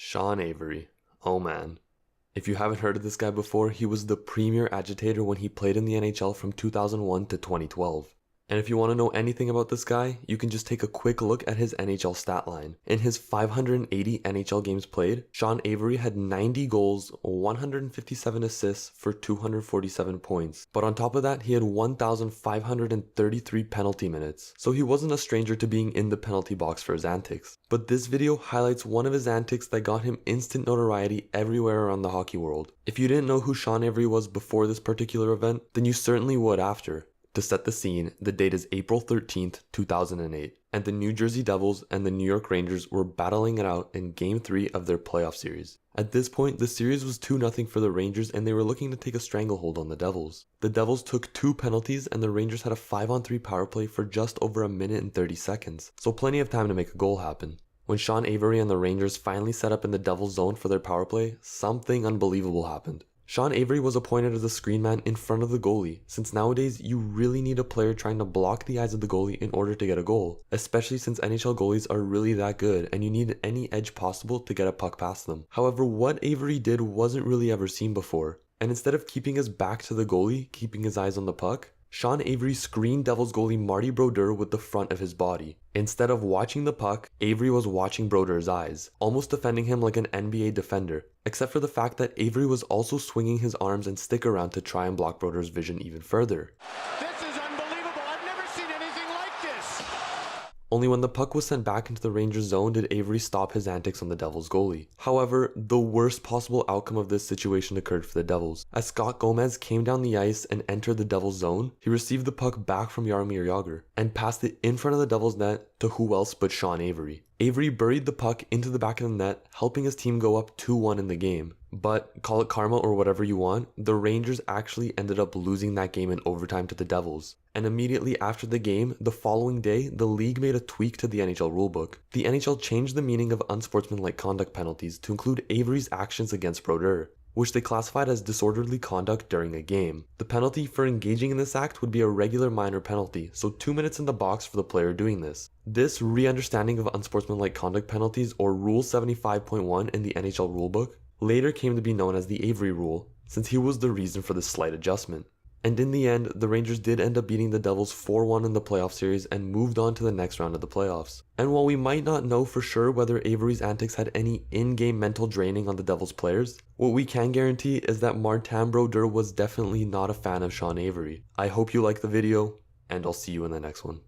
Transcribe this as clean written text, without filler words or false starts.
Sean Avery. Oh man. If you haven't heard of this guy before, he was the premier agitator when he played in the NHL from 2001 to 2012. And if you want to know anything about this guy, you can just take a quick look at his NHL stat line. In his 580 NHL games played, Sean Avery had 90 goals, 157 assists for 247 points. But on top of that, he had 1,533 penalty minutes. So he wasn't a stranger to being in the penalty box for his antics. But this video highlights one of his antics that got him instant notoriety everywhere around the hockey world. If you didn't know who Sean Avery was before this particular event, then you certainly would after. To set the scene, the date is April 13th, 2008, and the New Jersey Devils and the New York Rangers were battling it out in Game 3 of their playoff series. At this point, the series was 2-0 for the Rangers and they were looking to take a stranglehold on the Devils. The Devils took 2 penalties and the Rangers had a 5-on-3 power play for just over 1 minute and 30 seconds, so plenty of time to make a goal happen. When Sean Avery and the Rangers finally set up in the Devils zone for their power play, something unbelievable happened. Sean Avery was appointed as a screen man in front of the goalie, since nowadays you really need a player trying to block the eyes of the goalie in order to get a goal, especially since NHL goalies are really that good and you need any edge possible to get a puck past them. However, what Avery did wasn't really ever seen before, and instead of keeping his back to the goalie, keeping his eyes on the puck, Sean Avery screened Devils goalie Marty Brodeur with the front of his body. Instead of watching the puck, Avery was watching Brodeur's eyes, almost defending him like an NBA defender, except for the fact that Avery was also swinging his arms and stick around to try and block Brodeur's vision even further. This is unbelievable. I've never seen anything like this. Only when the puck was sent back into the Rangers zone did Avery stop his antics on the Devils goalie. However, the worst possible outcome of this situation occurred for the Devils. As Scott Gomez came down the ice and entered the Devils zone, he received the puck back from Jaromir Jagr and passed it in front of the Devils net to who else but Sean Avery. Avery buried the puck into the back of the net, helping his team go up 2-1 in the game. But, call it karma or whatever you want, the Rangers actually ended up losing that game in overtime to the Devils. And immediately after the game, the following day, the league made a tweak to the NHL rulebook. The NHL changed the meaning of unsportsmanlike conduct penalties to include Avery's actions against Brodeur, which they classified as disorderly conduct during a game. The penalty for engaging in this act would be a regular minor penalty, so 2 minutes in the box for the player doing this. This re-understanding of unsportsmanlike conduct penalties, or Rule 75.1 in the NHL rulebook, later came to be known as the Avery Rule, since he was the reason for this slight adjustment. And in the end, the Rangers did end up beating the Devils 4-1 in the playoff series and moved on to the next round of the playoffs. And while we might not know for sure whether Avery's antics had any in-game mental draining on the Devils players, what we can guarantee is that Martin Brodeur was definitely not a fan of Sean Avery. I hope you liked the video, and I'll see you in the next one.